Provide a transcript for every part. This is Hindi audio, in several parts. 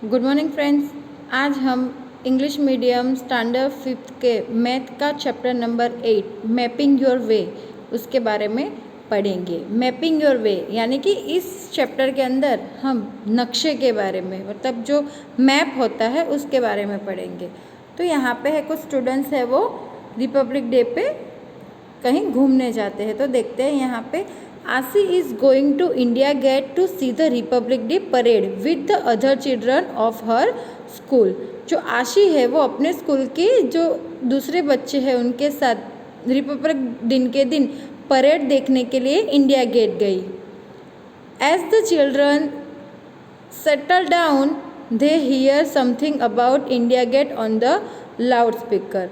Good morning friends. आज हम इंग्लिश मीडियम स्टैंडर्ड 5th के मैथ का chapter number 8 mapping your way उसके बारे में पढ़ेंगे। मैपिंग योर वे यानी कि इस चैप्टर के अंदर हम नक्शे के बारे में मतलब जो मैप होता है उसके बारे में पढ़ेंगे। तो यहाँ पे है कुछ स्टूडेंट्स है वो रिपब्लिक डे पे कहीं घूमने जाते हैं। तो देखते हैं यहाँ पे Ashi is going to India Gate to see the Republic Day parade with the other children of her school. जो आशी है वो अपने स्कूल के जो दूसरे बच्चे हैं उनके साथ रिपब्लिक दिन के दिन परेड देखने के लिए इंडिया गेट गई। As the children settle down they hear something about India Gate on the loudspeaker.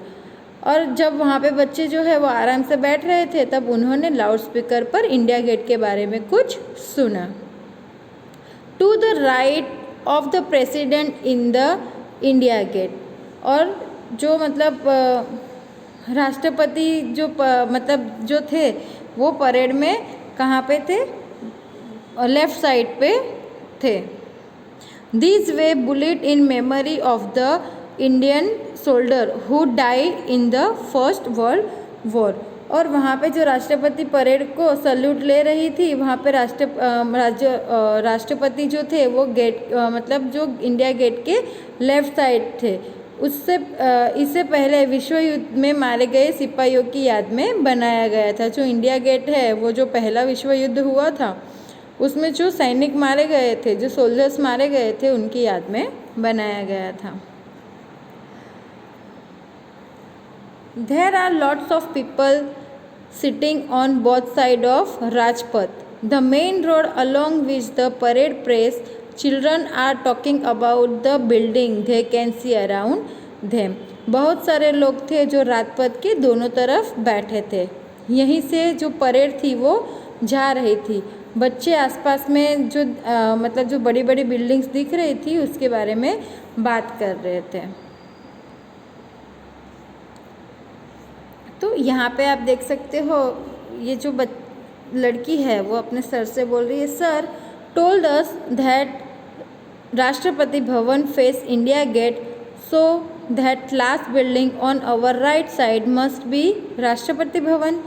और जब वहाँ पे बच्चे जो है वो आराम से बैठ रहे थे तब उन्होंने लाउड स्पीकर पर इंडिया गेट के बारे में कुछ सुना। To the right of the president in the India Gate. और जो मतलब राष्ट्रपति जो मतलब जो थे वो परेड में कहाँ पे थे, लेफ्ट साइड पे थे। This way bullet in memory of the Indian soldier who died in the First World War. और वहाँ पे जो राष्ट्रपति परेड को सल्यूट ले रही थी वहाँ पे राष्ट्रपति जो थे वो गेट मतलब जो इंडिया गेट के लेफ्ट साइड थे। उससे इससे पहले विश्व युद्ध में मारे गए सिपाहियों की याद में बनाया गया था। जो इंडिया गेट है वो जो पहला विश्व युद्ध हुआ था उसमें जो सैनिक मारे गए थे, जो सोल्जर्स मारे गए थे, उनकी याद में बनाया गया था। There are lots of people sitting on both sides of Rajpath, the main road along which the parade prays. Children are talking about the building they can see around them. बहुत सारे लोग थे जो राजपथ के दोनों तरफ बैठे थे। यहीं से जो परेड थी वो जा रही थी। बच्चे आसपास में जो मतलब जो बड़ी बड़ी बिल्डिंग्स दिख रही थी उसके बारे में बात कर रहे थे। तो यहाँ पे आप देख सकते हो ये जो लड़की है वो अपने सर से बोल रही है, sir told us that Rashtrapati Bhavan face India Gate, so that last building on our right side must be Rashtrapati Bhavan.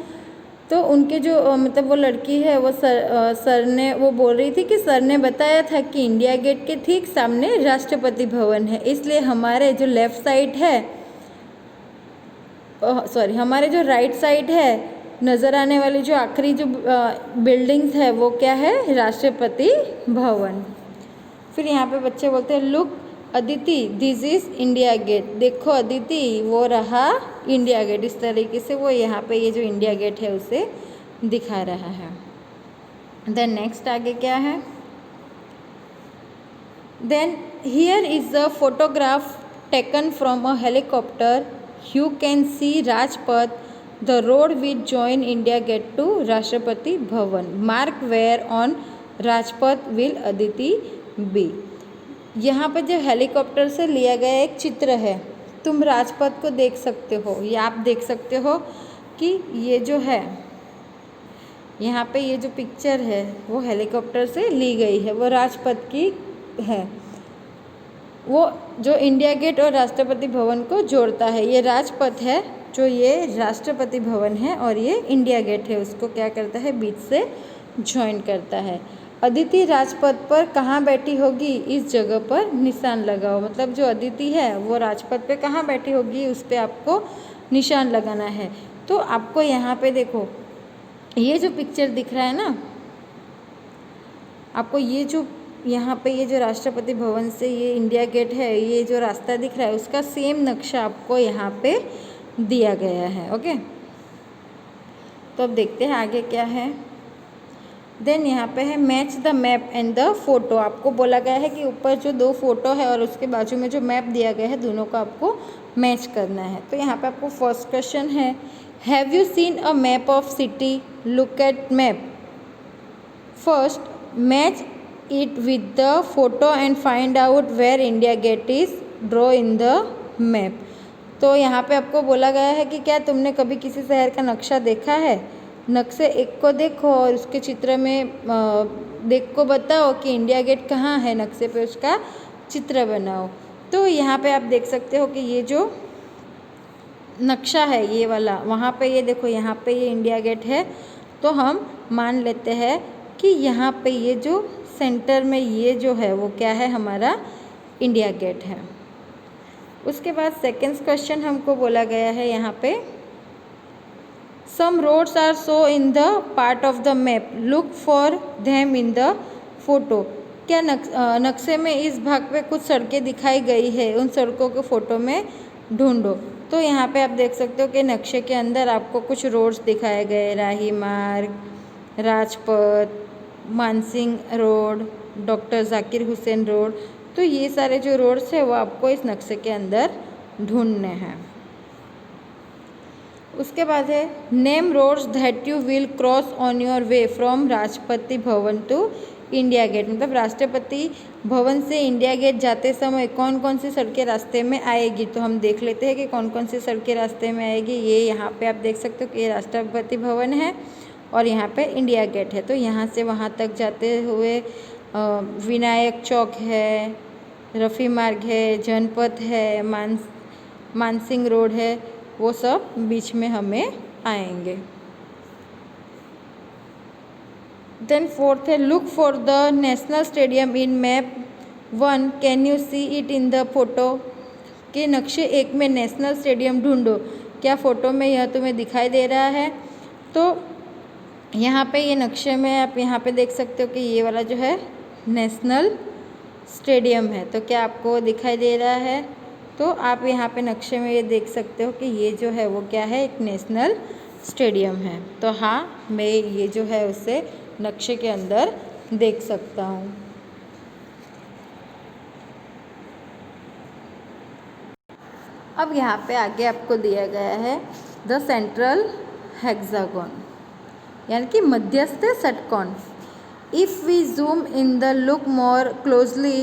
तो उनके जो मतलब वो लड़की है वो सर ने वो बोल रही थी कि सर ने बताया था कि इंडिया गेट के ठीक सामने राष्ट्रपति भवन है, इसलिए हमारे जो लेफ़्ट साइड है हमारे जो राइट साइड है नज़र आने वाली जो आखिरी जो बिल्डिंग्स है वो क्या है, राष्ट्रपति भवन। फिर यहाँ पे बच्चे बोलते हैं, look Aditi this is India Gate. देखो अदिति वो रहा इंडिया गेट। इस तरीके से वो यहाँ पे ये जो इंडिया गेट है उसे दिखा रहा है। देन नेक्स्ट आगे क्या है, then here is a photograph taken from a helicopter. You can see Rajpath, the road which join India Gate to Rashtrapati Bhavan. Mark where on Rajpath will Aditi be. यहाँ पर जो हेलीकॉप्टर से लिया गया एक चित्र है, तुम राजपथ को देख सकते हो। या आप देख सकते हो कि ये जो है यहाँ पे ये जो पिक्चर है वो हेलीकॉप्टर से ली गई है, वो राजपथ की है। वो जो इंडिया गेट और राष्ट्रपति भवन को जोड़ता है। ये राजपथ है जो ये राष्ट्रपति भवन है और ये इंडिया गेट है, उसको क्या करता है, बीच से ज्वाइन करता है। अदिति राजपथ पर कहाँ बैठी होगी, इस जगह पर निशान लगाओ। मतलब जो अदिति है वो राजपथ पे कहाँ बैठी होगी उस पर आपको निशान लगाना है। तो आपको यहाँ पे देखो ये जो पिक्चर दिख रहा है ना, आपको ये जो यहाँ पे ये जो राष्ट्रपति भवन से ये इंडिया गेट है, ये जो रास्ता दिख रहा है उसका सेम नक्शा आपको यहाँ पे दिया गया है। ओके, तो अब देखते हैं आगे क्या है। देन यहाँ पे है match the map and the photo. आपको बोला गया है कि ऊपर जो दो फोटो है और उसके बाजू में जो मैप दिया गया है दोनों को आपको मैच करना है। तो यहाँ पे आपको फर्स्ट क्वेश्चन है, have you seen a map of city, look at map. First match it with the photo and find out where India Gate is, draw in the map। तो यहाँ पे आपको बोला गया है कि क्या तुमने कभी किसी शहर का नक्शा देखा है, नक्शे एक को देखो और उसके चित्र में देख को बताओ कि इंडिया गेट कहाँ है, नक्शे पे उसका चित्र बनाओ। तो यहाँ पे आप देख सकते हो कि ये जो नक्शा है ये वाला, वहाँ पे ये देखो, यहाँ पे ये इंडिया गेट है। तो हम मान लेते हैं कि यहाँ पे ये जो सेंटर में ये जो है वो क्या है, हमारा इंडिया गेट है। उसके बाद सेकेंड क्वेश्चन हमको बोला गया है यहाँ पे, some roads are show in the part of the map, look for them in the photo. क्या नक्शे में इस भाग पे कुछ सड़कें दिखाई गई है, उन सड़कों को फोटो में ढूंढो। तो यहाँ पे आप देख सकते हो कि नक्शे के अंदर आपको कुछ रोड्स दिखाए गए, राही मार्ग, Rajpath, Mansingh road, doctor Zakir Hussain road. तो ये सारे जो रोड्स है वो आपको इस नक्शे के अंदर ढूंढने हैं। उसके बाद है, name roads that you will cross on your way from Rashtrapati Bhavan to India gate. मतलब राष्ट्रपति भवन से इंडिया गेट जाते समय कौन कौन सी सड़कें रास्ते में आएगी। तो हम देख लेते हैं कि कौन कौन सी सड़कें रास्ते में आएगी। ये यहाँ पे आप देख सकते हो कि ये राष्ट्रपति भवन है और यहाँ पे इंडिया गेट है। तो यहाँ से वहाँ तक जाते हुए विनायक चौक है, रफ़ी मार्ग है, जनपथ है, मानसिंह रोड है, वो सब बीच में हमें आएंगे। देन फोर्थ है, look for the national stadium in map 1, can you see it in the photo. के नक्शे 1 में नेशनल स्टेडियम ढूंढो, क्या फ़ोटो में यह तुम्हें दिखाई दे रहा है। तो यहाँ पे ये नक्शे में आप यहाँ पे देख सकते हो कि ये वाला जो है नेशनल स्टेडियम है। तो क्या आपको दिखाई दे रहा है। तो आप यहाँ पे नक्शे में ये देख सकते हो कि ये जो है वो क्या है, एक नेशनल स्टेडियम है। तो हाँ, मैं ये जो है उसे नक्शे के अंदर देख सकता हूँ। अब यहाँ पे आगे आपको दिया गया है द सेंट्रल हेक्सागन, यानी कि मध्यस्थ षटकोण। If we zoom in the look more closely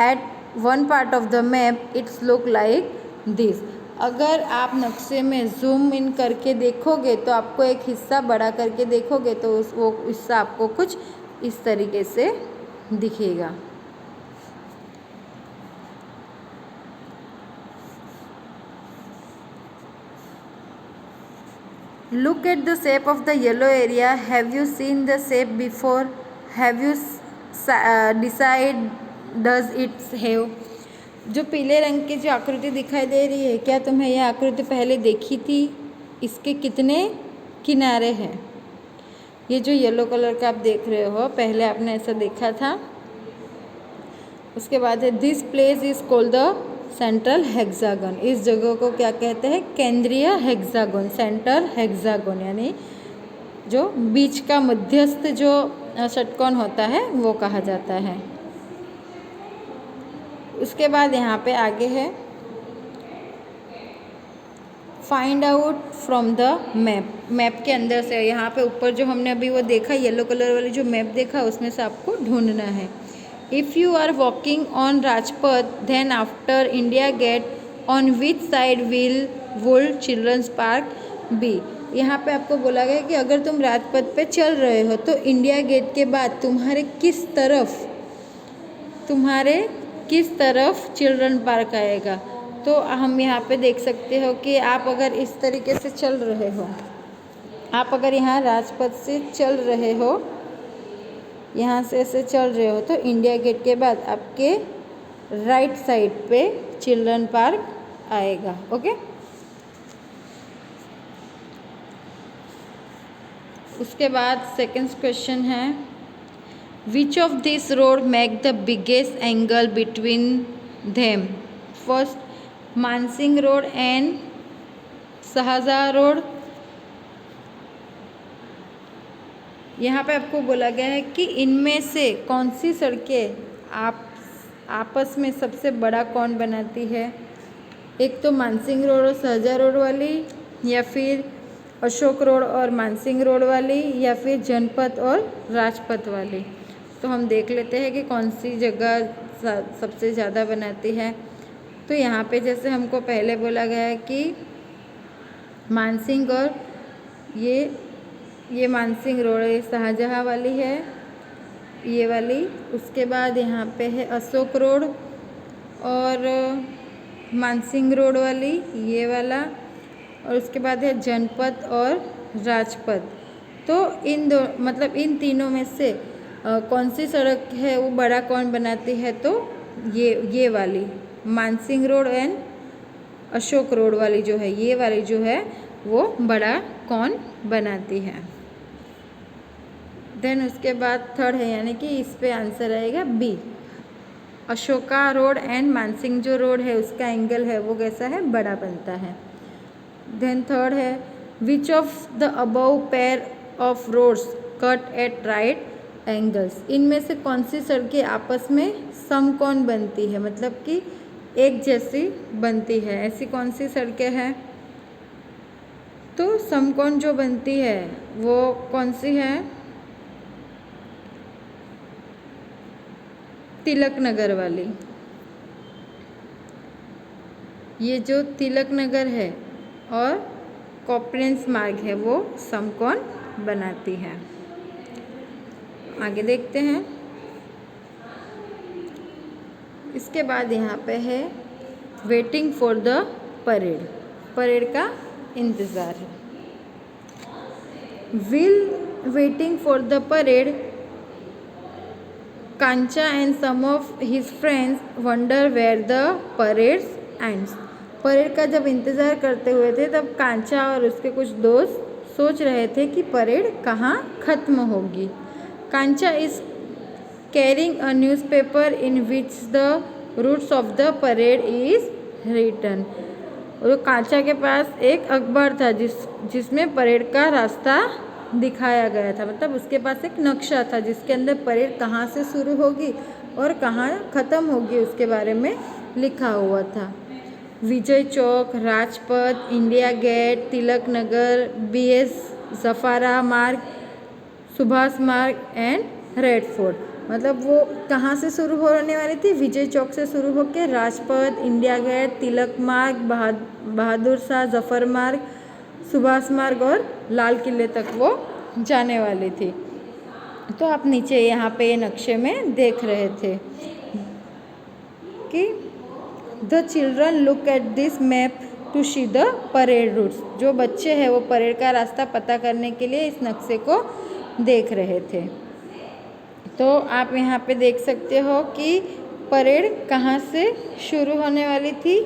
at one part of the map, it's look like this. अगर आप नक्शे में जूम इन करके देखोगे तो आपको एक हिस्सा बड़ा करके देखोगे तो वो हिस्सा आपको कुछ इस तरीके से दिखेगा। Look at the shape of the yellow area. Have you seen the shape before? Have you decide does it have? जो पीले रंग की जो आकृति दिखाई दे रही है, क्या तुम्हें यह आकृति पहले देखी थी। इसके कितने किनारे हैं। ये जो येलो कलर का आप देख रहे हो, पहले आपने ऐसा देखा था। उसके बाद है, this place is called the central hexagon. इस जगह को क्या कहते हैं, केंद्रीय हेक्सागन, सेंटर हेक्सागन, यानी जो बीच का मध्यस्थ जो षटकोण होता है वो कहा जाता है। उसके बाद यहाँ पे आगे है, find out from the map. Map के अंदर से, यहाँ पे ऊपर जो हमने अभी वो देखा येलो कलर वाली जो मैप देखा, उसमें से आपको ढूंढना है। If you are walking on Rajpath, then after India Gate, on which side will Children's Park be? यहाँ पे आपको बोला गया कि अगर तुम राजपथ पे चल रहे हो तो इंडिया गेट के बाद तुम्हारे किस तरफ चिल्ड्रन पार्क आएगा। तो हम यहाँ पे देख सकते हो कि आप अगर इस तरीके से चल रहे हो, आप अगर यहाँ राजपथ से चल रहे हो, यहाँ से ऐसे चल रहे हो, तो इंडिया गेट के बाद आपके राइट साइड पे चिल्ड्रन पार्क आएगा। ओके, उसके बाद सेकंड क्वेश्चन है, which of this road make the biggest angle between them. First Mansingh Road and Shahjahan Road. यहाँ पे आपको बोला गया है कि इनमें से कौन सी सड़कें आपस में सबसे बड़ा कोण बनाती है। एक तो मानसिंह रोड और शाहजहाँ रोड वाली, या फिर अशोक रोड और मानसिंह रोड वाली, या फिर जनपथ और राजपथ वाली। तो हम देख लेते हैं कि कौन सी जगह सबसे ज़्यादा बनाती है। तो यहाँ पे जैसे हमको पहले बोला गया है कि मानसिंह और ये मानसिंह रोड, ये शाहजहाँ वाली है, ये वाली। उसके बाद यहाँ पे है अशोक रोड, और मानसिंह रोड वाली ये वाला, और उसके बाद है जनपद और राजपथ। तो इन दो मतलब इन तीनों में से कौन सी सड़क है वो बड़ा कौन बनाती है? तो ये वाली Mansingh Road and Ashok road वाली जो है, ये वाली जो है वो बड़ा कौन बनाती है। देन उसके बाद थर्ड है, यानी कि इस पे आंसर आएगा B. Ashoka Road and Mansingh जो रोड है उसका एंगल है वो कैसा है? बड़ा बनता है। देन थर्ड है, which of the above pair of roads cut at right angles. इनमें से कौन सी सड़कें आपस में समकोण बनती है, मतलब कि एक जैसी बनती है? ऐसी कौन सी सड़कें हैं? तो समकोण जो बनती है वो कौन सी है? तिलक नगर वाली। ये जो तिलक नगर है और कॉपरेंस मार्ग है वो समकोण बनाती है। आगे देखते हैं। इसके बाद यहाँ पे है waiting for the parade. Parade का इंतज़ार है। Will waiting for the parade Kancha and some of his friends wonder where the parades ends. Parade का जब इंतज़ार करते हुए थे तब कांचा और उसके कुछ दोस्त सोच रहे थे कि परेड कहाँ ख़त्म होगी। Kancha is carrying a newspaper in which the routes of the parade is written. और कांचा के पास एक अखबार था जिसमें परेड का रास्ता दिखाया गया था, मतलब उसके पास एक नक्शा था जिसके अंदर परेड कहाँ से शुरू होगी और कहाँ ख़त्म होगी उसके बारे में लिखा हुआ था। Vijay Chowk, Rajpath, India gate, Tilak Nagar, BS जफारा मार्ग, सुभाष मार्ग एंड रेड फोर्ट। मतलब वो कहाँ से शुरू होने वाली थी? विजय चौक से शुरू होकर राजपथ, इंडिया गेट, तिलक मार्ग, बहादुर शाह जफर मार्ग, सुभाष मार्ग और लाल किले तक वो जाने वाली थी। तो आप नीचे यहाँ पे ये नक्शे में देख रहे थे कि the children look at this map to see the parade routes. जो बच्चे हैं वो परेड का रास्ता पता करने के लिए इस नक्शे को देख रहे थे। तो आप यहाँ पे देख सकते हो कि परेड कहाँ से शुरू होने वाली थी?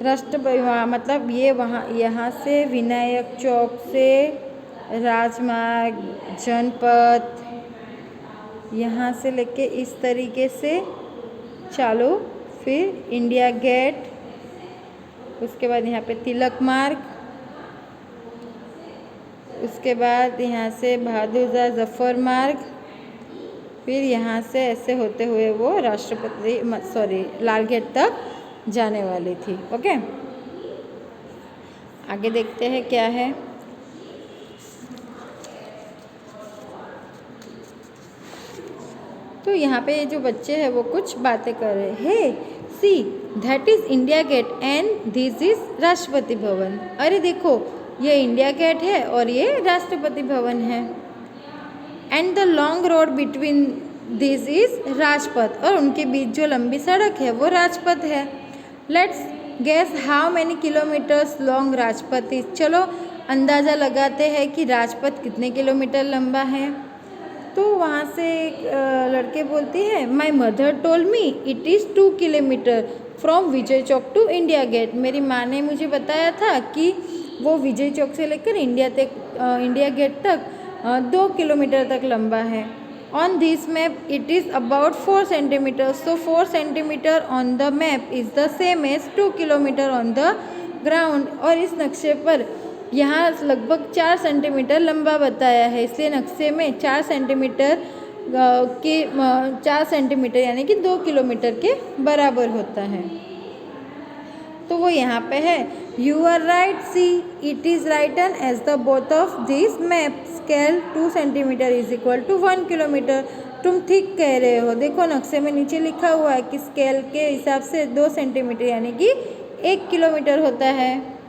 मतलब ये वहाँ यहाँ से विनायक चौक से राजमार्ग, जनपथ, यहाँ से लेके इस तरीके से चालू, फिर इंडिया गेट, उसके बाद यहाँ पे तिलक मार्ग, उसके बाद यहाँ से बहादुर शाह जफर मार्ग, फिर यहाँ से ऐसे होते हुए वो लाल गेट तक जाने वाली थी। ओके, आगे देखते हैं क्या है। तो यहाँ पे जो बच्चे हैं वो कुछ बातें कर रहे हैं। Hey see that is India gate and this is Rashtrapati Bhavan. अरे देखो, ये इंडिया गेट है और ये राष्ट्रपति भवन है। And the long road between this is Rajpath, और उनके बीच जो लंबी सड़क है वो राजपथ है। Let's guess how many kilometres long Rajpath is. चलो अंदाज़ा लगाते हैं कि राजपथ कितने किलोमीटर लंबा है। तो वहाँ से एक लड़के बोलती है, my mother told me it is 2 kilometre from Vijay Chowk to India Gate. मेरी माँ ने मुझे बताया था कि वो विजय चौक से लेकर इंडिया गेट तक 2 किलोमीटर तक लंबा है। On this map it is about 4 centimetre, so 4 centimetre on the map is the same as 2 kilometre on the ground. और इस नक्शे पर यहाँ लगभग 4 सेंटीमीटर लंबा बताया है, इसलिए नक्शे में 4 सेंटीमीटर यानी कि 2 किलोमीटर के बराबर होता है। तो वो यहाँ पे है, you are right, see it is written as the both of this map scale 2 centimetre is equal to 1 kilometre. तुम ठीक कह रहे हो, देखो नक्शे में नीचे लिखा हुआ है कि स्केल के हिसाब से 2 सेंटीमीटर यानी कि 1 किलोमीटर होता है।